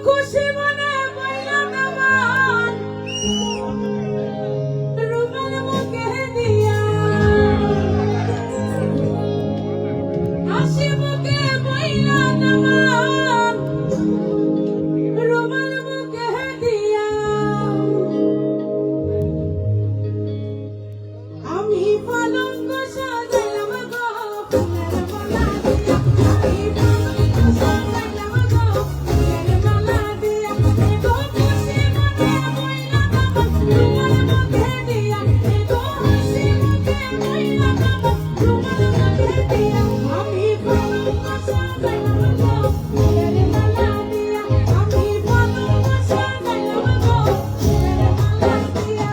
খুশি মনে বইলা নামান রুমাল মুখে দিয়া হাসি মুখে বইলা নামান রুমাল মুখে দিয়া আমি পালঙ্ক সাজাইলাম গো ফুলের মালা দিয়া আমি পালঙ্ক সাজাইলাম গো ফুলের মালা দিয়া এগো খুশি মনে বইলা নামান রুমাল মুখে দিয়া এগো হাসি মুখে বইলা নামান রুমাল মুখে দিয়া আমি পালঙ্ক সাজাইলাম গো ফুলের মালা দিয়া আমি পালঙ্ক সাজাইলাম গো ফুলের মালা দিয়া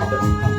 I'm